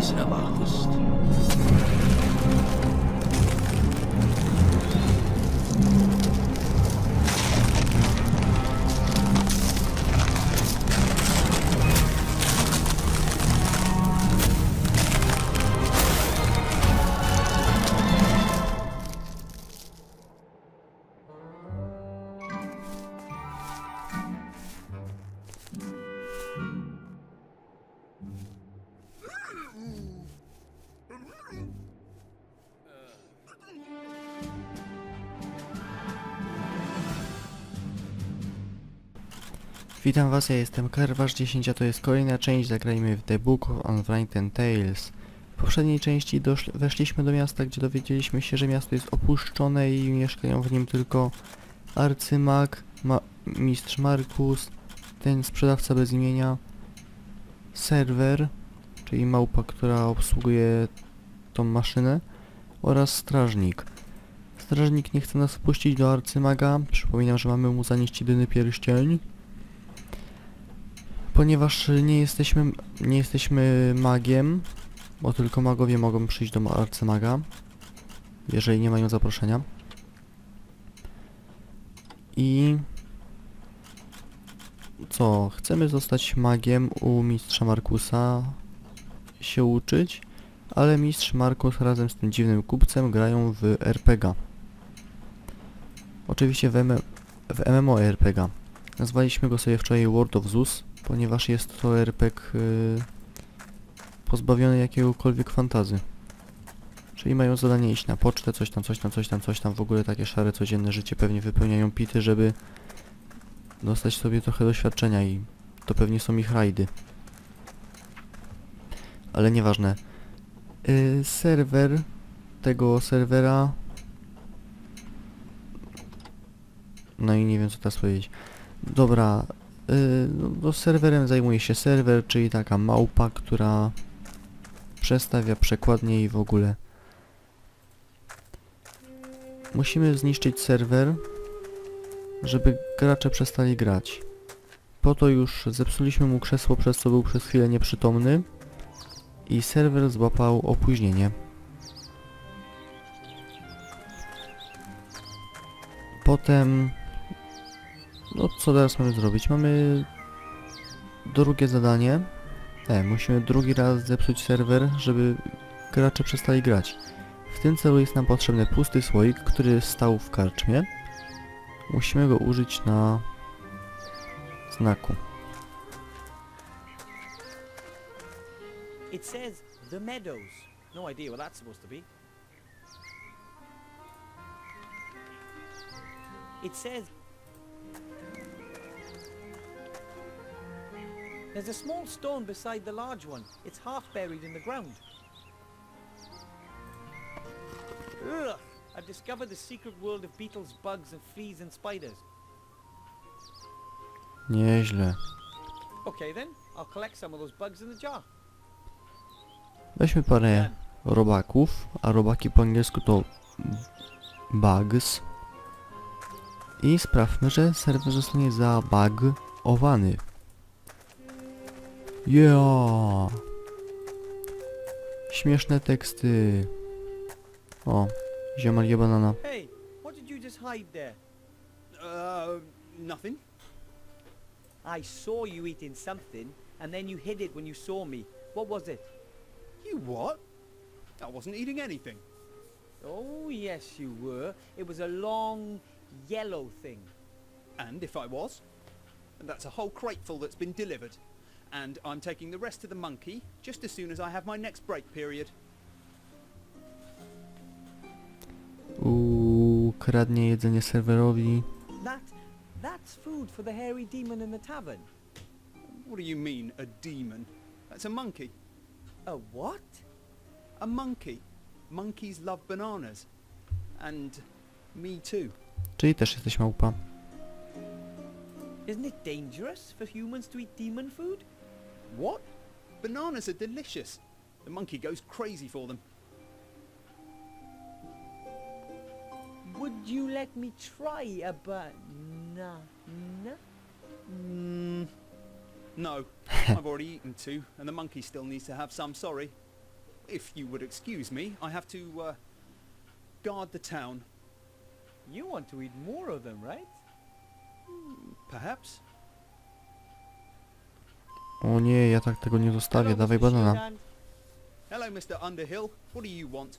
jestem artyst. Witam was, ja jestem Karwasz10, a to jest kolejna część Zagrajmy w The Book of Unwritten Tales. W poprzedniej części weszliśmy do miasta, gdzie dowiedzieliśmy się, że miasto jest opuszczone i mieszkają w nim tylko arcymag, mistrz Markus, ten sprzedawca bez imienia, serwer, czyli małpa, która obsługuje tą maszynę, oraz strażnik. Strażnik nie chce nas wpuścić do arcymaga, przypominam, że mamy mu zanieść jedyny pierścień. Ponieważ nie jesteśmy magiem, bo tylko magowie mogą przyjść do arcymaga, jeżeli nie mają zaproszenia. I co? Chcemy zostać magiem u mistrza Markusa, się uczyć, ale mistrz Markus razem z tym dziwnym kupcem grają w RPG. Oczywiście w MMORPG. Nazwaliśmy go sobie wczoraj World of Zeus, ponieważ jest to RPG pozbawiony jakiegokolwiek fantazy. Czyli mają zadanie iść na pocztę, coś tam, w ogóle takie szare codzienne życie, pewnie wypełniają pity, żeby dostać sobie trochę doświadczenia i to pewnie są ich rajdy. Ale nieważne. Serwer tego serwera... No i nie wiem co teraz powiedzieć. Dobra, no serwerem zajmuje się serwer, czyli taka małpa, która przestawia przekładnie i w ogóle. Musimy zniszczyć serwer, żeby gracze przestali grać. Po to już zepsuliśmy mu krzesło, przez co był przez chwilę nieprzytomny i serwer złapał opóźnienie. Potem... No co teraz mamy zrobić? Mamy drugie zadanie. Musimy drugi raz zepsuć serwer, żeby gracze przestali grać. W tym celu jest nam potrzebny pusty słoik, który stał w karczmie. Musimy go użyć na znaku. It says the meadows. No idea what that's supposed to be. It says there's a small stone beside the large one. It's half buried in the ground. Ugh! I've discovered the secret world of beetles, bugs, and fleas and spiders. Nieźle. Okay then, I'll collect some of those bugs in the jar. Weźmy parę robaków, a robaki po angielsku to bugs. I sprawmy, że serwer zostanie zabugowany. Yeah! Śmieszne teksty. O, ziomal je banana. Hey, what did you just hide there? Nothing. I saw you eating something, and then you hid it when you saw me. What was it? You what? I wasn't eating anything. Oh, yes you were. It was a long, yellow thing. And if I was? That's a whole crateful that's been delivered. And I'm taking the rest to the monkey just as soon as I have my next break period. Kradnie jedzenie serwerowi. That's food for the hairy demon in the tavern. What do you mean, a demon? That's a monkey. A what? A monkey. Monkeys love bananas. And me too. Czyli też jesteś małpa. Isn't it dangerous for humans to eat demon food? What? Bananas are delicious. The monkey goes crazy for them. Would you let me try a banana? No. I've already eaten two, and the monkey still needs to have some, sorry. If you would excuse me, I have to, guard the town. You want to eat more of them, right? Perhaps? O nie, ja tak tego nie zostawię, Hello, dawaj Mr. banana. Sheehan. Hello, Mr. Underhill. What do you want?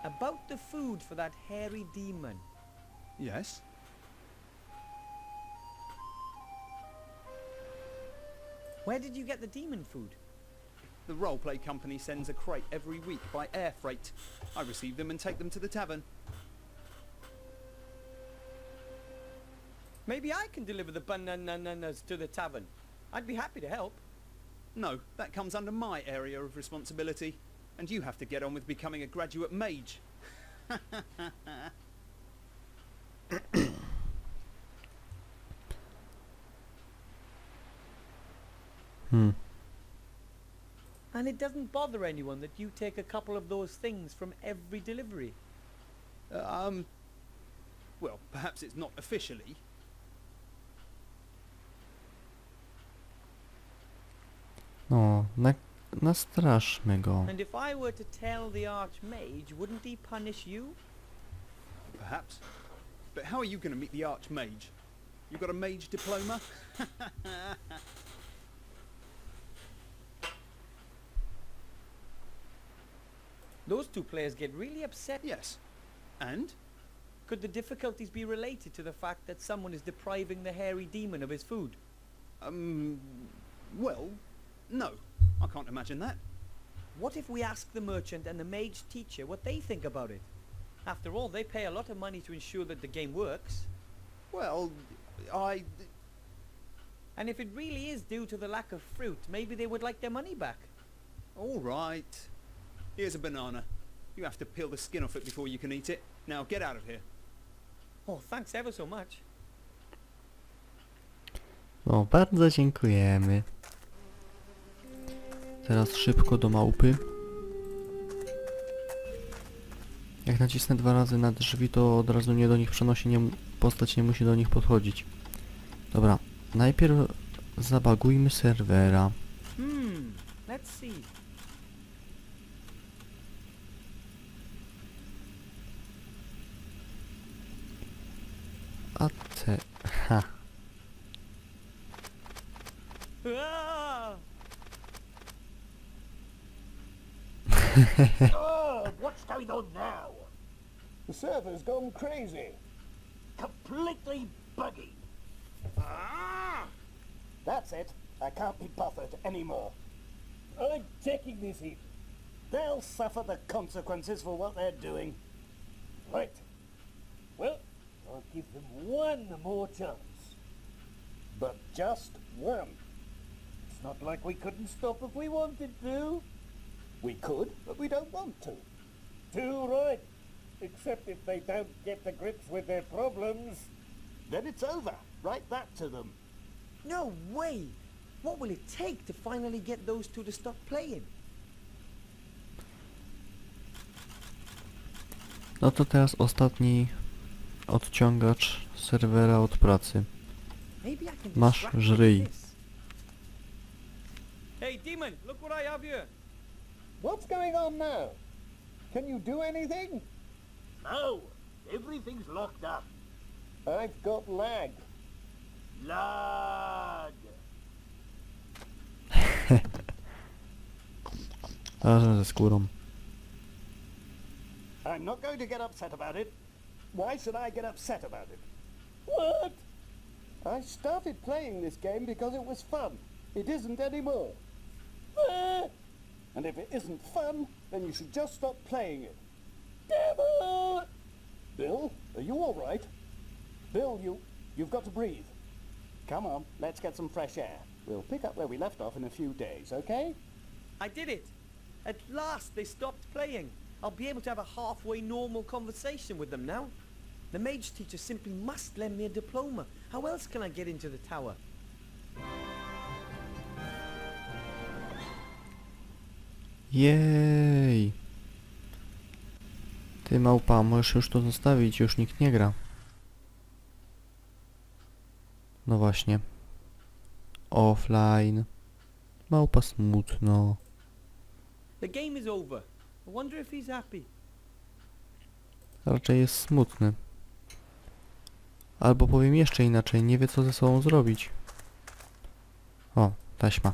About the food for that hairy demon. Yes? Where did you get the demon food? The roleplay company sends a crate every week by air freight. I receive them and take them to the tavern. Maybe I can deliver the bananas to the tavern. I'd be happy to help. No, that comes under my area of responsibility. And you have to get on with becoming a graduate mage. And it doesn't bother anyone that you take a couple of those things from every delivery. Well, perhaps it's not officially. No, nastraszmy go. And if I were to tell the Archmage, wouldn't he punish you? Perhaps. But how are you going to meet the Archmage? You got a mage diploma? Those two players get really upset. Yes. And? Could the difficulties be related to the fact that someone is depriving the hairy demon of his food? Well, no. I can't imagine that. What if we ask the merchant and the mage teacher what they think about it? After all, they pay a lot of money to ensure that the game works. Well, And if it really is due to the lack of fruit, maybe they would like their money back. All right. Here's a banana. You have to peel the skin off it before you can eat it. Now get out of here. Oh, thanks ever so much. No, bardzo dziękujemy. Teraz szybko do małpy. Jak nacisnę 2 razy na drzwi, to od razu mnie do nich przenosi, postać nie musi do nich podchodzić. Dobra, najpierw zabagujmy serwera. Let's see. A te... ha. Ah! Oh, what's going on now? The server's gone crazy. Completely buggy. Ah! That's it. I can't be bothered anymore. I'm taking this in. They'll suffer the consequences for what they're doing. Right. Well, I'll give them one more chance. But just one. It's not like we couldn't stop if we wanted to. We could, but we don't want to. Too right. Except if they don't get to grips with their problems. Then it's over. Write that to them. No way! What will it take to finally get those two to stop playing? No to teraz ostatni odciągacz serwera od pracy. Maybe I can Masz distract them żryj. with this. Hey demon, look what I have here. What's going on now? Can you do anything? No, everything's locked up. I've got lag. Lag. Razem ze skórą. I'm not going to get upset about it. Why should I get upset about it? What? I started playing this game because it was fun. It isn't anymore. Ah, And if it isn't fun, then you should just stop playing it. devil! Bill, are you all right? Bill, you've got to breathe. Come on, let's get some fresh air. We'll pick up where we left off in a few days, okay? I did it! At last they stopped playing. I'll be able to have a halfway normal conversation with them now. The mage teacher simply must lend me a diploma. How else can I get into the tower? Jej! Ty małpa, możesz już to zostawić, już nikt nie gra. No właśnie. Offline. Małpa smutno. The game is over. I wonder if he's happy. Raczej jest smutny. Albo powiem jeszcze inaczej, nie wie co ze sobą zrobić. O, taśma.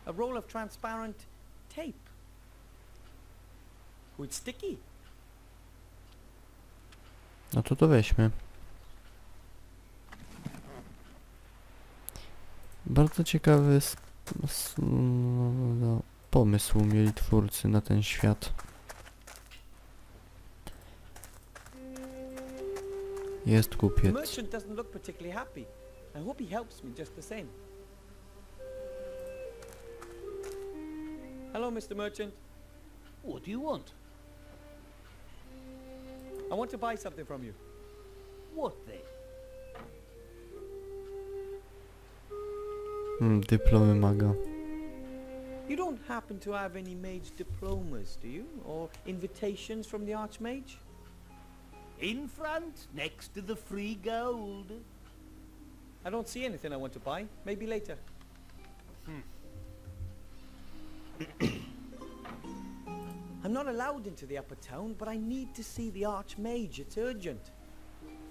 A roll of transparent tape. It's sticky. No to weźmy. Bardzo ciekawy pomysł mieli twórcy na ten świat. Jest The kupiec. merchant doesn't look particularly happy. I hope he helps me just the same. Hello, Mr. Merchant. What do you want? I want to buy something from you. What then? Dyplomy maga. You don't happen to have any mage diplomas, do you? Or invitations from the Archmage? In front, next to the free gold. I don't see anything I want to buy. Maybe later. I'm not allowed into the upper town, but I need to see the Archmage. It's urgent.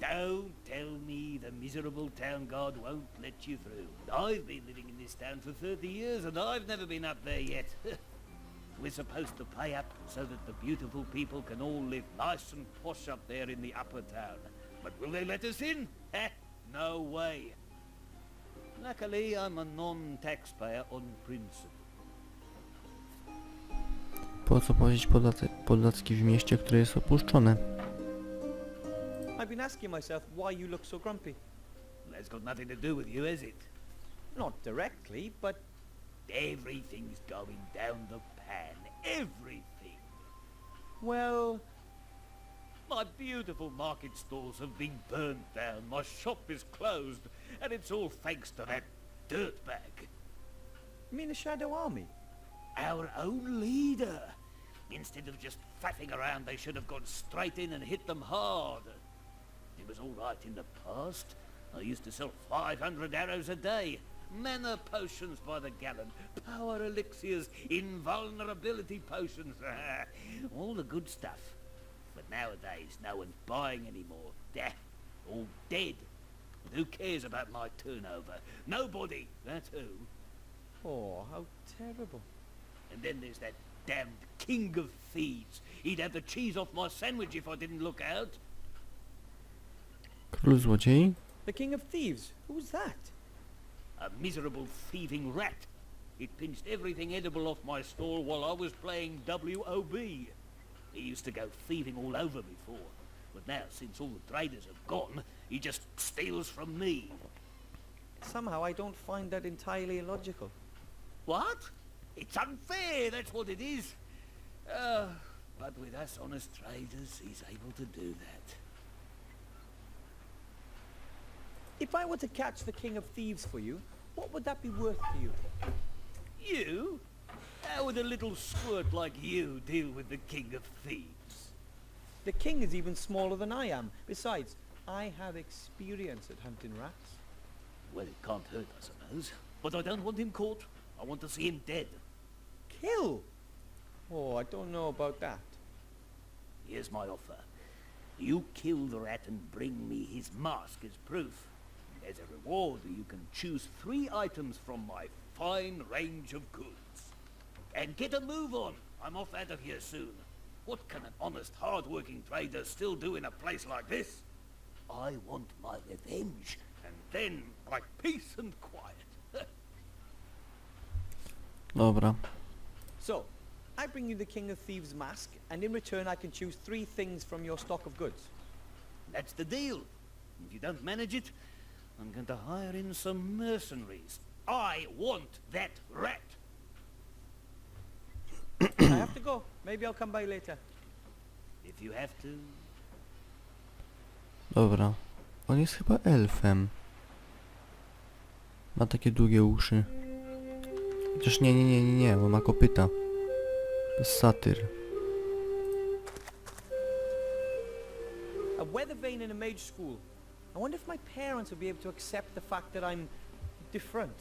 Don't tell me the miserable town guard won't let you through. I've been living in this town for 30 years and I've never been up there yet. We're supposed to pay up so that the beautiful people can all live nice and posh up there in the upper town. But will they let us in? No way. Luckily, I'm a non-taxpayer on principle. Po co płacić podatki w mieście, które jest opuszczone? I've been asking myself why you look so grumpy. That's got nothing to do with you, has it? Not directly, but Everything's going down the pan. Everything. well, My beautiful market stalls have been burned down. My shop is closed. And it's all thanks to that dirtbag. you mean the Shadow Army? Our own leader. Instead of just faffing around, they should have gone straight in and hit them hard. It was all right in the past. I used to sell 500 arrows a day. Mana potions by the gallon. Power elixirs. Invulnerability potions. All the good stuff. But nowadays, no one's buying anymore. All dead. And who cares about my turnover? Nobody. That's who. Oh, how terrible. And then there's that damned king of thieves. He'd have the cheese off my sandwich if I didn't look out. Król złodziei? The King of Thieves? Who's that? A miserable thieving rat. It pinched everything edible off my stall while I was playing WOB. He used to go thieving all over before. But now, since all the traders have gone, he just steals from me. Somehow I don't find that entirely illogical. What? It's unfair, that's what it is. But with us honest traders, he's able to do that. If I were to catch the King of Thieves for you, what would that be worth to you? You? How would a little squirt like you deal with the king of thieves? The king is even smaller than I am. Besides, I have experience at hunting rats. Well, it can't hurt, I suppose. But I don't want him caught. I want to see him dead. Kill? Oh, I don't know about that. Here's my offer. You kill the rat and bring me his mask as proof. As a reward, you can choose 3 items from my fine range of goods. And get a move on. I'm off out of here soon. What can an honest, hard-working trader still do in a place like this? I want my revenge, and then like peace and quiet. Dobra. So, I bring you the King of Thieves mask, and in return I can choose 3 things from your stock of goods. That's the deal. If you don't manage it, I'm going to hire in some mercenaries. I want that rat. I have to go. Maybe I'll come by later. If you have to. Dobra. On jest chyba elfem. Ma takie długie uszy. Chociaż nie, bo ma kopyta. To jest satyr. A weather vane in a mage school. I wonder if my parents would be able to accept the fact that I'm different.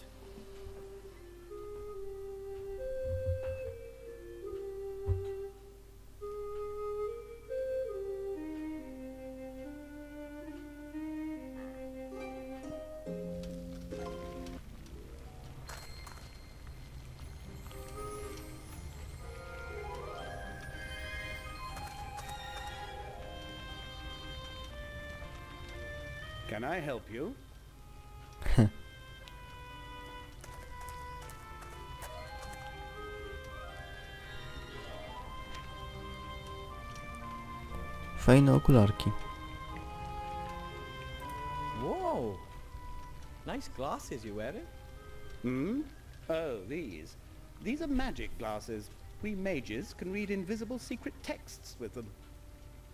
Can I help you? Fajne okularki. Whoa! Nice glasses you're wearing. Hmm? Oh, these. These are magic glasses. We mages can read invisible secret texts with them.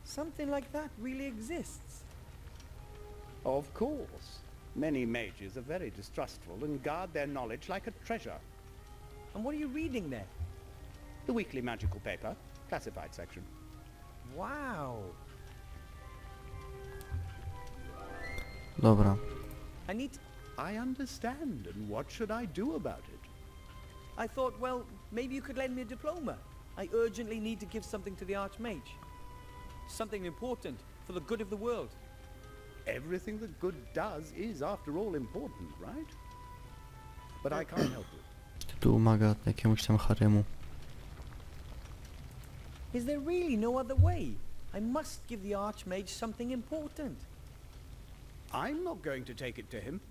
Something like that really exists. Of course. Many mages are very distrustful and guard their knowledge like a treasure. And what are you reading there? The weekly magical paper, classified section. Wow! Dobra. I need... I understand, and what should I do about it? I thought, well, maybe you could lend me a diploma. I urgently need to give something to the Archmage. Something important for the good of the world. Everything that good does is, after all, important, right? But I can't help it. Tytuł maga jakiemuś tam haremu. Is there really no other way? I must give the Archmage something important. I'm not going to take it to him,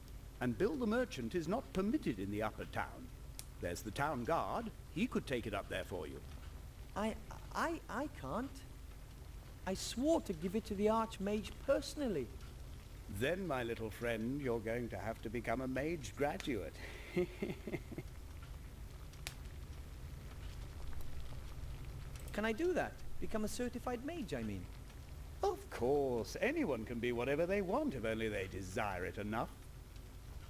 and Bill the Merchant is not permitted in the upper town. There's the town guard. He could take it up there for you. I can't. I swore to give it to the Archmage personally. Then, my little friend, you're going to have to become a mage graduate. Can I do that? Become a certified mage, I mean. Of course, anyone can be whatever they want if only they desire it enough.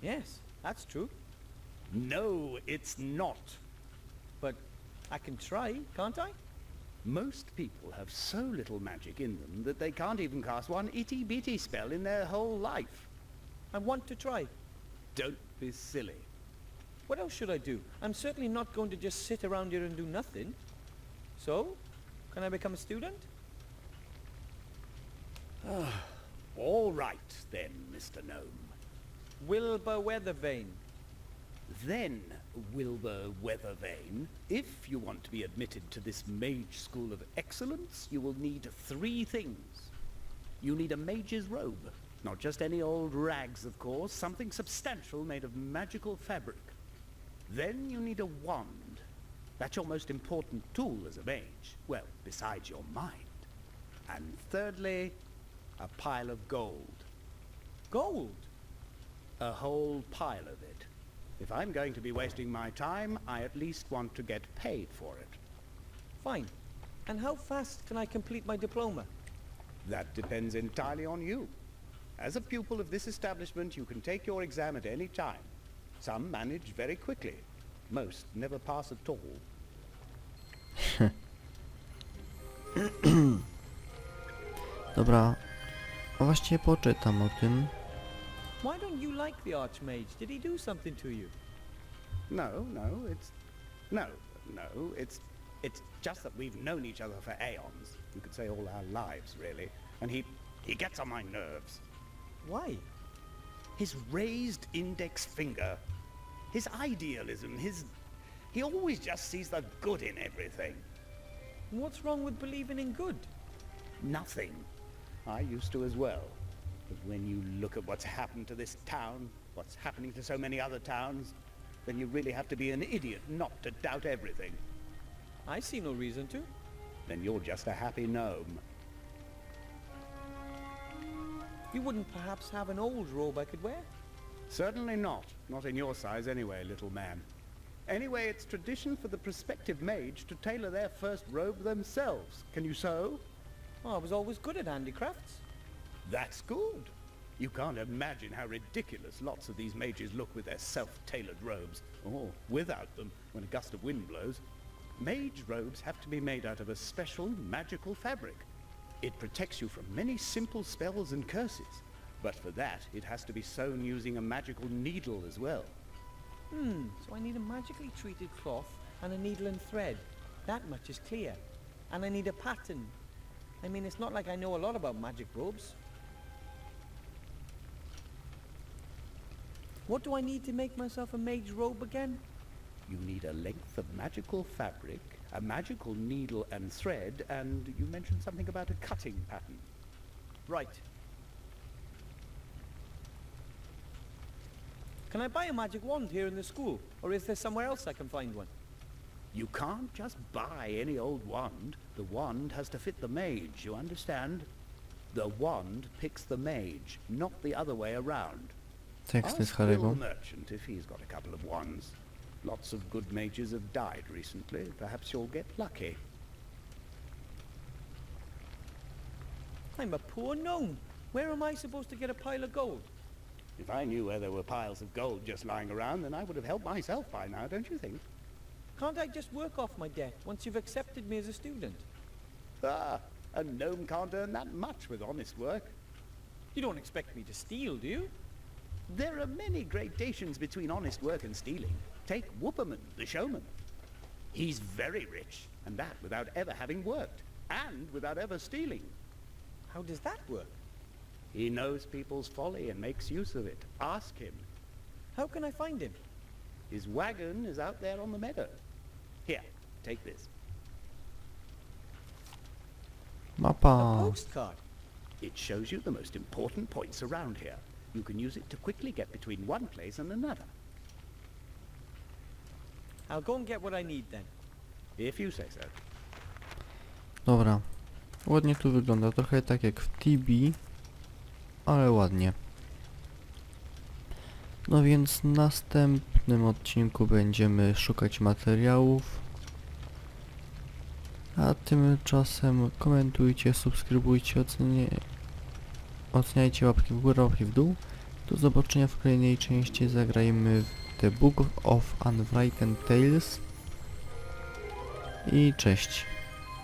Yes, that's true. No, it's not. But I can try, can't I? Most people have so little magic in them that they can't even cast one itty-bitty spell in their whole life. I want to try. Don't be silly. What else should I do? I'm certainly not going to just sit around here and do nothing. So, can I become a student? All right, then, Mr. Gnome. Wilbur Weathervane. Then, Wilbur Weathervane, if you want to be admitted to this mage school of excellence, you will need 3 things. You need a mage's robe. Not just any old rags, of course, something substantial made of magical fabric. Then you need a wand. That's your most important tool as a mage. Well, besides your mind. And thirdly, a pile of gold. Gold? A whole pile of it. If I'm going to be wasting my time, I at least want to get paid for it. Fine. And how fast can I complete my diploma? That depends entirely on you. As a pupil of this establishment, you can take your exam at any time. Some manage very quickly. Most never pass at all. Dobra. A właściwie poczytam o tym. Why don't you like the Archmage? Did he do something to you? No, it's just that we've known each other for aeons. You could say all our lives, really. And he gets on my nerves. Why? His raised index finger. His idealism, he always just sees the good in everything. What's wrong with believing in good? Nothing. I used to as well. But when you look at what's happened to this town, what's happening to so many other towns, then you really have to be an idiot not to doubt everything. I see no reason to. Then you're just a happy gnome. You wouldn't perhaps have an old robe I could wear? Certainly not. Not in your size anyway, little man. Anyway, it's tradition for the prospective mage to tailor their first robe themselves. Can you sew? Oh, I was always good at handicrafts. That's good. You can't imagine how ridiculous lots of these mages look with their self-tailored robes, or without them when a gust of wind blows. Mage robes have to be made out of a special magical fabric. It protects you from many simple spells and curses. But for that, it has to be sewn using a magical needle as well. So I need a magically treated cloth and a needle and thread. That much is clear. And I need a pattern. I mean, it's not like I know a lot about magic robes. What do I need to make myself a mage robe again? You need a length of magical fabric, a magical needle and thread, and you mentioned something about a cutting pattern. Right. Can I buy a magic wand here in the school? Or is there somewhere else I can find one? You can't just buy any old wand. The wand has to fit the mage, you understand? The wand picks the mage, not the other way around. Teksty z Ask Bill Harry'ego. Merchant if he's got a couple of wands. Lots of good mages have died recently. Perhaps you'll get lucky. I'm a poor gnome. Where am I supposed to get a pile of gold? If I knew where there were piles of gold just lying around, then I would have helped myself by now, don't you think? Can't I just work off my debt once you've accepted me as a student? Ah, a gnome can't earn that much with honest work. You don't expect me to steal, do you? There are many gradations between honest work and stealing. Take Whooperman, the showman. He's very rich, and that without ever having worked, and without ever stealing. How does that work? He knows people's folly and makes use of it. Ask him. How can I find him? His wagon is out there on the meadow. Here, take this. A Mapa. postcard. It shows you the most important points around here. You can use it to quickly get between one place and another. I'll go and get what I need then. If you say so. Dobra. Ładnie tu wygląda. Trochę tak jak w TB, ale ładnie. No więc w następnym odcinku będziemy szukać materiałów. A tymczasem komentujcie, subskrybujcie, oceniajcie, łapki w górę, łapki w dół. Do zobaczenia w kolejnej części. Zagrajmy w The Book of Unwritten Tales. I cześć.